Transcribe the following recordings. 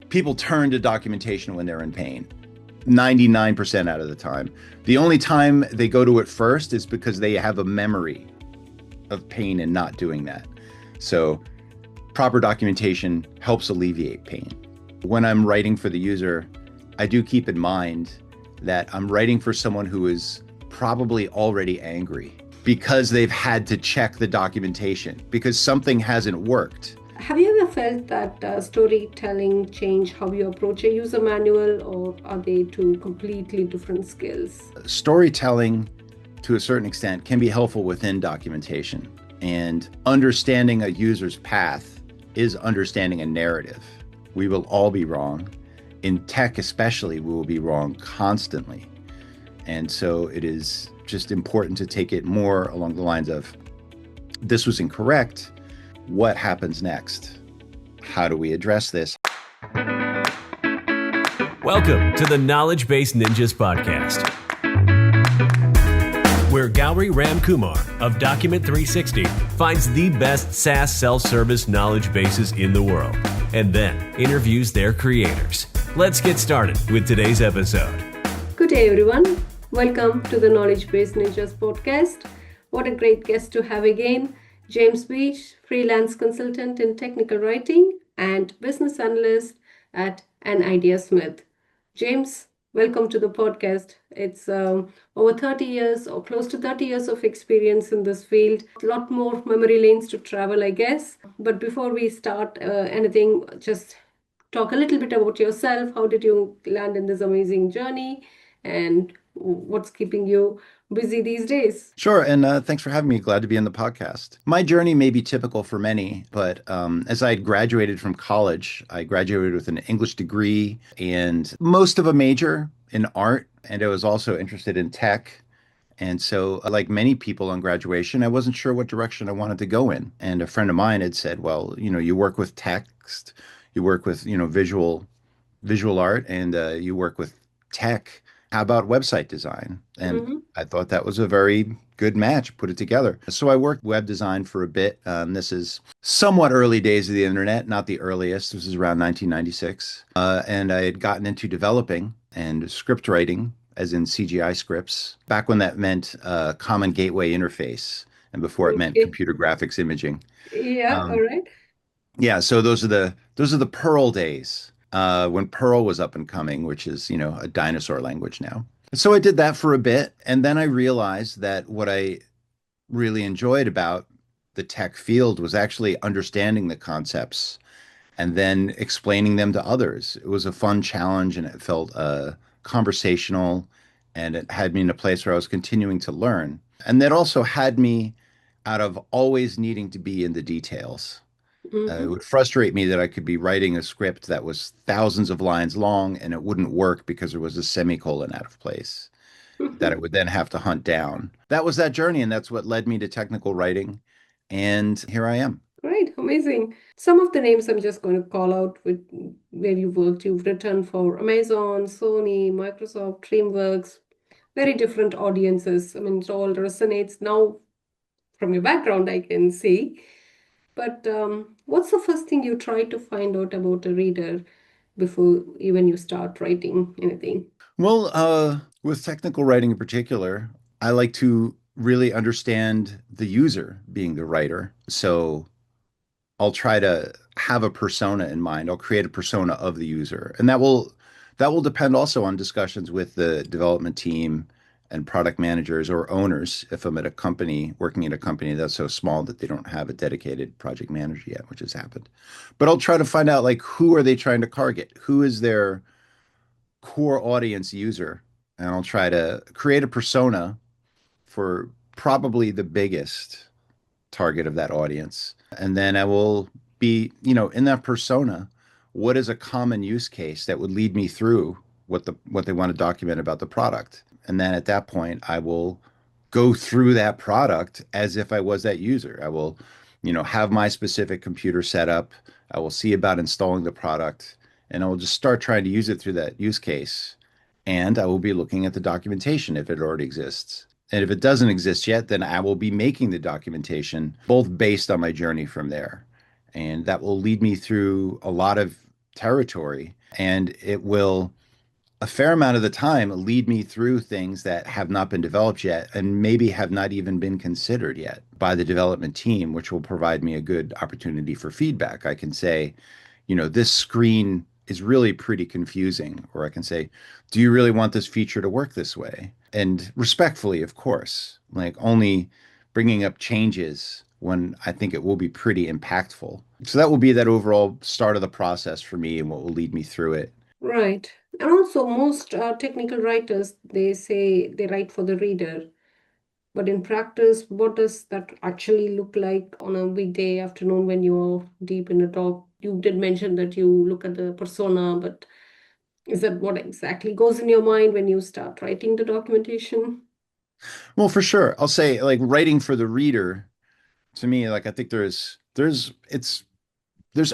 People turn to documentation when they're in pain, 99% out of the time. The only time they go to it first is because they have a memory of pain and not doing that. So proper documentation helps alleviate pain. When I'm writing for the user, I do keep in mind that I'm writing for someone who is probably already angry because they've had to check the documentation because something hasn't worked. Have you ever felt that storytelling change how you approach a user manual, or are they two completely different skills? Storytelling, to a certain extent, can be helpful within documentation. And understanding a user's path is understanding a narrative. We will all be wrong. In tech especially, we will be wrong constantly. And so it is just important to take it more along the lines of, this was incorrect. What happens next? How do we address this? Welcome to the Knowledgebase Ninjas podcast, where Gauri Ramkumar of Document 360 finds the best SaaS self-service knowledge bases in the world and then interviews their creators. Let's get started with today's episode. Good day, everyone. Welcome to the Knowledgebase Ninjas podcast. What a great guest to have again. James Beach, freelance consultant in technical writing and business analyst at An Idea Smith. James, welcome to the podcast. It's over 30 years or close to 30 years of experience in this field. A lot more memory lanes to travel, I guess. But before we start anything, just talk a little bit about yourself. How did you land in this amazing journey? And what's keeping you busy these days? Sure. And thanks for having me. Glad to be on the podcast. My journey may be typical for many, but as I had graduated from college, I graduated with an English degree and most of a major in art. And I was also interested in tech. And so, like many people on graduation, I wasn't sure what direction I wanted to go in. And a friend of mine had said, well, you work with text, you work with, visual art, and you work with tech. How about website design? And I thought that was a very good match, put it together. So I worked web design for a bit. This is somewhat early days of the internet, not the earliest. This is around 1996. And I had gotten into developing and script writing, as in CGI scripts, back when that meant Common Gateway Interface and before it meant Okay. computer graphics imaging. Yeah, all Um, right. yeah, so those are the Perl days, when Perl was up and coming, which is, a dinosaur language now. So I did that for a bit, and then I realized that what I really enjoyed about the tech field was actually understanding the concepts and then explaining them to others. It was a fun challenge, and it felt conversational, and it had me in a place where I was continuing to learn. And that also had me out of always needing to be in the details. It Mm-hmm. would frustrate me that I could be writing a script that was thousands of lines long and it wouldn't work because there was a semicolon out of place that I would then have to hunt down. That was that journey, and that's what led me to technical writing. And here I am. Great, amazing. Some of the names I'm just going to call out with where you worked. You've written for Amazon, Sony, Microsoft, DreamWorks, very different audiences. I mean, it all resonates now from your background, I can see. But what's the first thing you try to find out about a reader before even you start writing anything? Well, with technical writing in particular, I like to really understand the user being the writer. So I'll try to have a persona in mind. I'll create a persona of the user. And that will depend also on discussions with the development team and product managers or owners if I'm at a company, working at a company that's so small that they don't have a dedicated project manager yet, which has happened. But I'll try to find out, like, who are they trying to target? Who is their core audience user? And I'll try to create a persona for probably the biggest target of that audience. And then I will be, in that persona, what is a common use case that would lead me through what they want to document about the product. And then at that point, I will go through that product as if I was that user. I will, have my specific computer set up. I will see about installing the product, and I will just start trying to use it through that use case. And I will be looking at the documentation if it already exists. And if it doesn't exist yet, then I will be making the documentation both based on my journey from there. And that will lead me through a lot of territory, and it will a fair amount of the time lead me through things that have not been developed yet and maybe have not even been considered yet by the development team, which will provide me a good opportunity for feedback. I can say, this screen is really pretty confusing, or I can say, do you really want this feature to work this way? And respectfully, of course, like only bringing up changes when I think it will be pretty impactful. So that will be that overall start of the process for me and what will lead me through it. Right. And also, most technical writers, they say they write for the reader. But in practice, what does that actually look like on a weekday afternoon when you're deep in a talk? You did mention that you look at the persona, but is that what exactly goes in your mind when you start writing the documentation? Well, for sure. I'll say like writing for the reader to me, like I think there's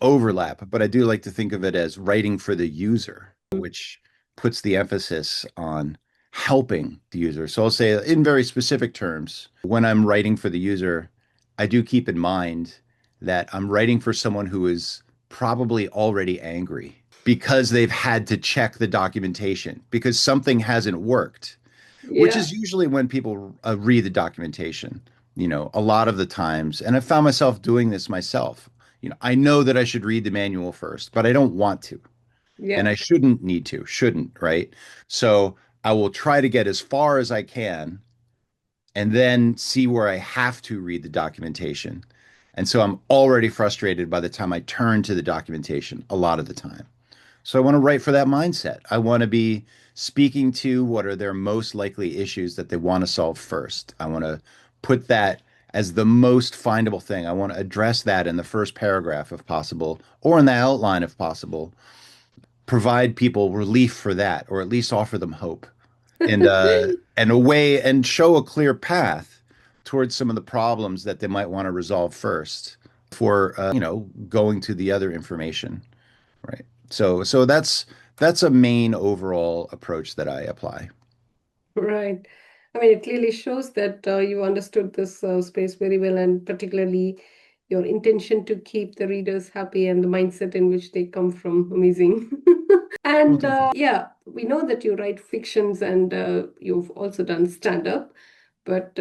overlap, but I do like to think of it as writing for the user, which puts the emphasis on helping the user. So I'll say in very specific terms, when I'm writing for the user, I do keep in mind that I'm writing for someone who is probably already angry because they've had to check the documentation because something hasn't worked, which Yeah, is usually when people read the documentation, a lot of the times. And I found myself doing this myself. I know that I should read the manual first, but I don't want to. And yeah, I shouldn't need to, shouldn't, right? So I will try to get as far as I can and then see where I have to read the documentation. And so I'm already frustrated by the time I turn to the documentation a lot of the time. So I want to write for that mindset. I want to be speaking to what are their most likely issues that they want to solve first. I want to put that as the most findable thing. I want to address that in the first paragraph if possible, or in the outline if possible. Provide people relief for that, or at least offer them hope and a way and show a clear path towards some of the problems that they might want to resolve first before going to the other information. Right. So that's a main overall approach that I apply. right. I mean, it clearly shows that you understood this space very well, and particularly your intention to keep the readers happy and the mindset in which they come from. Amazing. Well, And thank you. yeah, we know that you write fictions and you've also done stand-up. But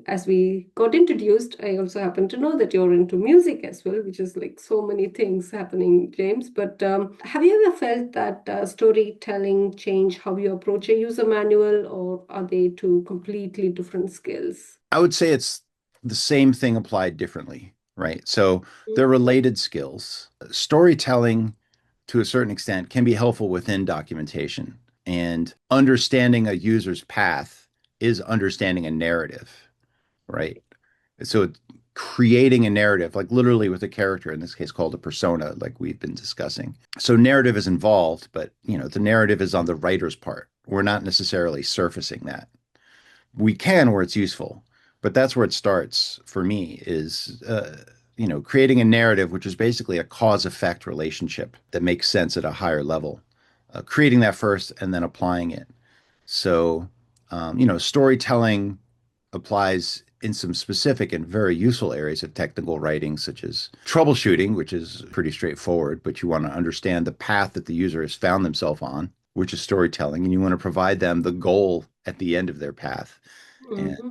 as we got introduced, I also happen to know that you're into music as well, which is like so many things happening, James. But have you ever felt that storytelling change how you approach a user manual, or are they two completely different skills? I would say it's the same thing applied differently, right? So they're related skills. Storytelling, to a certain extent, can be helpful within documentation. And understanding a user's path is understanding a narrative, right? So creating a narrative, like literally with a character, in this case called a persona, like we've been discussing. So narrative is involved, but the narrative is on the writer's part. We're not necessarily surfacing that. We can where it's useful, but that's where it starts for me is creating a narrative, which is basically a cause effect relationship that makes sense at a higher level. Creating that first and then applying it. So, storytelling applies in some specific and very useful areas of technical writing, such as troubleshooting, which is pretty straightforward, but you want to understand the path that the user has found themselves on, which is storytelling, and you want to provide them the goal at the end of their path. And Mm-hmm.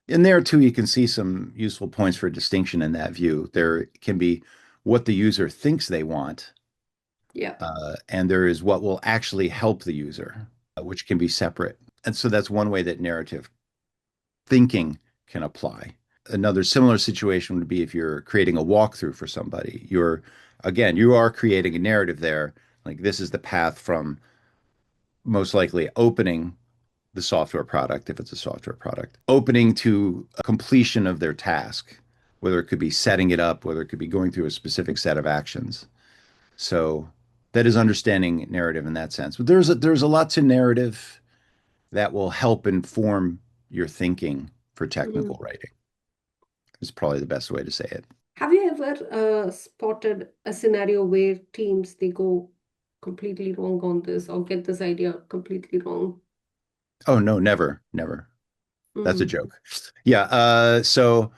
in there too, you can see some useful points for distinction in that view. There can be what the user thinks they want, Yeah. and there is what will actually help the user, which can be separate. And so that's one way that narrative thinking can apply. Another similar situation would be if you're creating a walkthrough for somebody. You are creating a narrative there. Like this is the path from most likely opening the software product, if it's a software product, opening to a completion of their task, whether it could be setting it up, whether it could be going through a specific set of actions. So that is understanding narrative in that sense. But there's a lot to narrative that will help inform your thinking for technical Mm. writing. Is probably the best way to say it. Have you ever spotted a scenario where teams they go completely wrong on this or get this idea completely wrong? Oh no, never, never. That's a Mm. joke. Yeah. So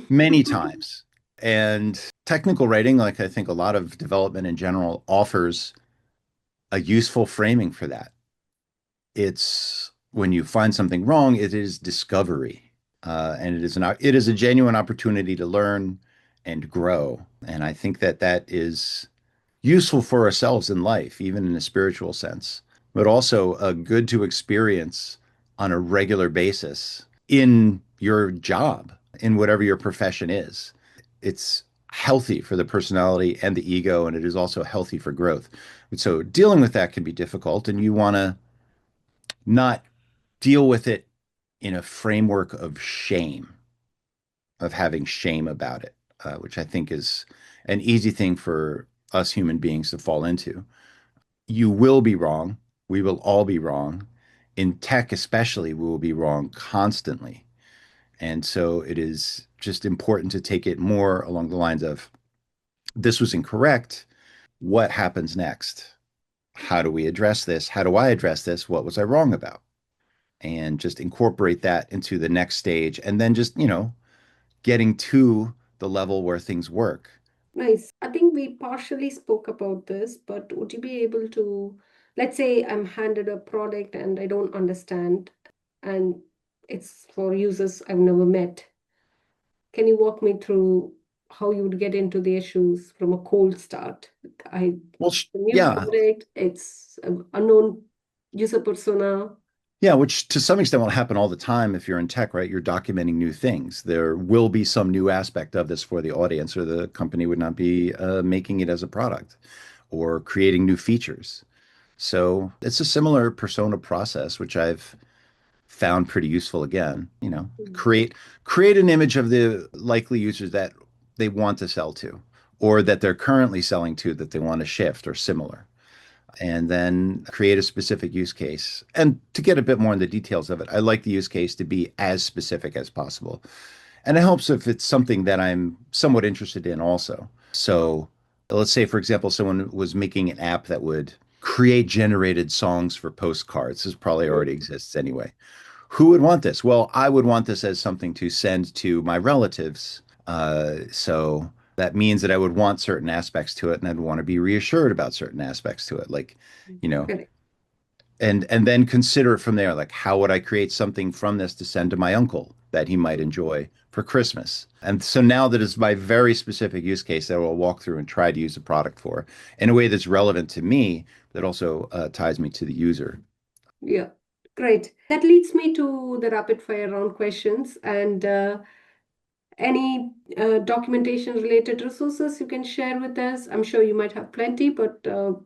many times. And Technical writing, like I think a lot of development in general, offers a useful framing for that. It's when you find something wrong, it is discovery, and it is a genuine opportunity to learn and grow. And I think that that is useful for ourselves in life, even in a spiritual sense, but also good to experience on a regular basis in your job, in whatever your profession is. It's healthy for the personality and the ego, and it is also healthy for growth. So dealing with that can be difficult, and you want to not deal with it in a framework of shame, of having shame about it, which I think is an easy thing for us human beings to fall into. You will be wrong. We will all be wrong. In tech, especially, we will be wrong constantly. And so it is just important to take it more along the lines of this was incorrect. What happens next? How do we address this? How do I address this? What was I wrong about? And just incorporate that into the next stage. And then just, getting to the level where things work. Nice. I think we partially spoke about this, but would you be able to, let's say I'm handed a product and I don't understand, and it's for users I've never met. Can you walk me through how you would get into the issues from a cold start? I Well, a new yeah. product, it's an unknown user persona. Yeah, which to some extent will happen all the time if you're in tech, right? You're documenting new things. There will be some new aspect of this for the audience, or the company would not be making it as a product or creating new features. So it's a similar persona process, which I've found pretty useful again. Mm. Create an image of the likely users that they want to sell to, or that they're currently selling to that they want to shift or similar, and then create a specific use case. And to get a bit more in the details of it, I like the use case to be as specific as possible. And it helps if it's something that I'm somewhat interested in also. So let's say, for example, someone was making an app that would create generated songs for postcards. This probably already exists anyway. Who would want this? Well, I would want this as something to send to my relatives. So that means that I would want certain aspects to it, and I'd want to be reassured about certain aspects to it, like, you know, Correct. and then consider it from there, like how would I create something from this to send to my uncle that he might enjoy for Christmas? And so now that is my very specific use case that I will walk through and try to use the product for in a way that's relevant to me, that also ties me to the user. Yeah, great. That leads me to the rapid fire round questions and any documentation related resources you can share with us. I'm sure you might have plenty, but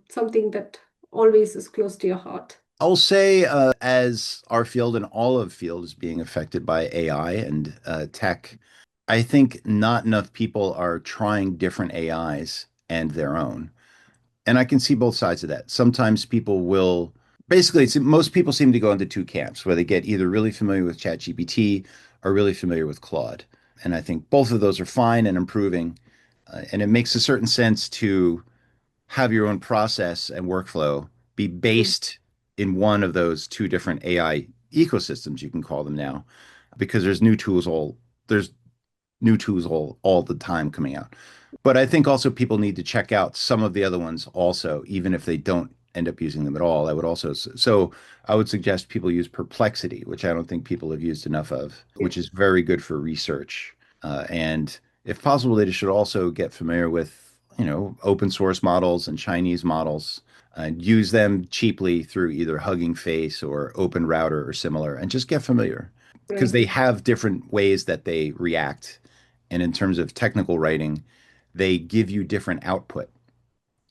something that always is close to your heart. I'll say, as our field and all of field is being affected by AI and tech, I think not enough people are trying different AIs and their own. And I can see both sides of that. Sometimes people will basically, most people seem to go into two camps where they get either really familiar with ChatGPT or really familiar with Claude. And I think both of those are fine and improving. And it makes a certain sense to have your own process and workflow be Mm. based in one of those two different AI ecosystems, you can call them now, because there's new tools all the time coming out. But I think also people need to check out some of the other ones also, even if they don't end up using them at all. I would suggest people use Perplexity, which I don't think people have used enough of, Yeah, which is very good for research. And if possible, they should also get familiar with, open source models and Chinese models and use them cheaply through either Hugging Face or Open Router or similar, and just get familiar because right, they have different ways that they react. And in terms of technical writing, they give you different output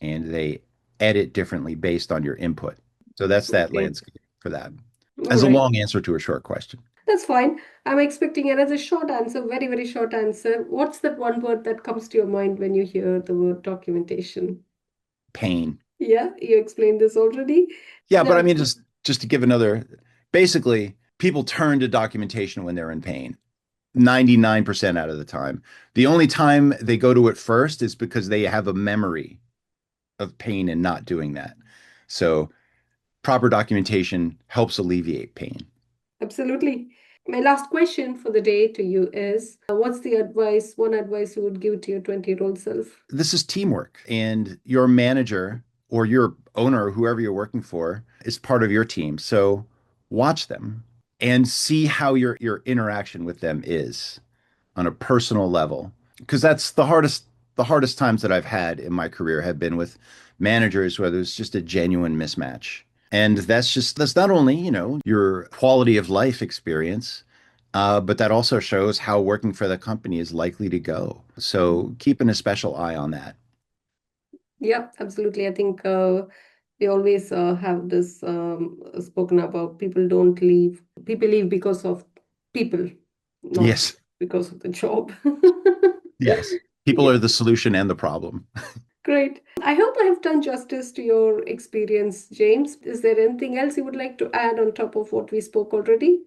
and they edit differently based on your input. So that's that okay, landscape for that. all As a right. long answer to a short question, That's fine. I'm expecting it as a short answer, very, very short answer. What's that one word that comes to your mind when you hear the word documentation? pain. Yeah, you explained this already. Yeah, but I No, mean, just to give another, basically, people turn to documentation when they're in pain. 99% out of the time. The only time they go to it first is because they have a memory of pain and not doing that. So proper documentation helps alleviate pain. absolutely. My last question for the day to you is, what's the one advice you would give to your 20-year-old self? This is teamwork, and your manager or your owner, whoever you're working for, is part of your team. So watch them and see how your interaction with them is on a personal level, because that's the hardest times that I've had in my career have been with managers where there's just a genuine mismatch. And that's not only, your quality of life experience, but that also shows how working for the company is likely to go. So keeping a special eye on that. Yeah, absolutely. I think we always have this spoken about people don't leave. People leave because of people, not Yes. because of the job. Yes. People Yeah, are the solution and the problem. great. I hope I have done justice to your experience, James. Is there anything else you would like to add on top of what we spoke already?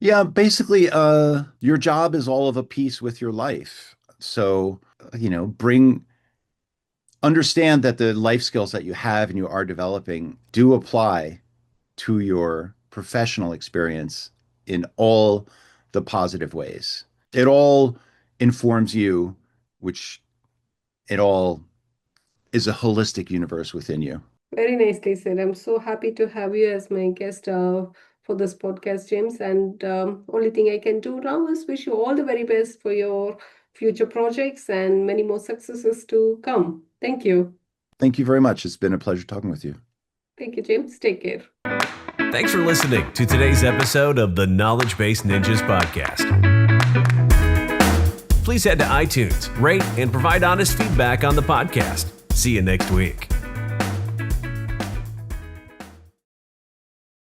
Yeah, basically, your job is all of a piece with your life. So, understand that the life skills that you have and you are developing do apply to your professional experience in all the positive ways. It all informs you, which it all is a holistic universe within you. Very nicely said. I'm so happy to have you as my guest for this podcast, James. And only thing I can do now is wish you all the very best for your future projects and many more successes to come. Thank you. Thank you very much. It's been a pleasure talking with you. Thank you, James. Take care. Thanks for listening to today's episode of the Knowledge-Based Ninjas podcast. Please head to iTunes, rate, and provide honest feedback on the podcast. See you next week.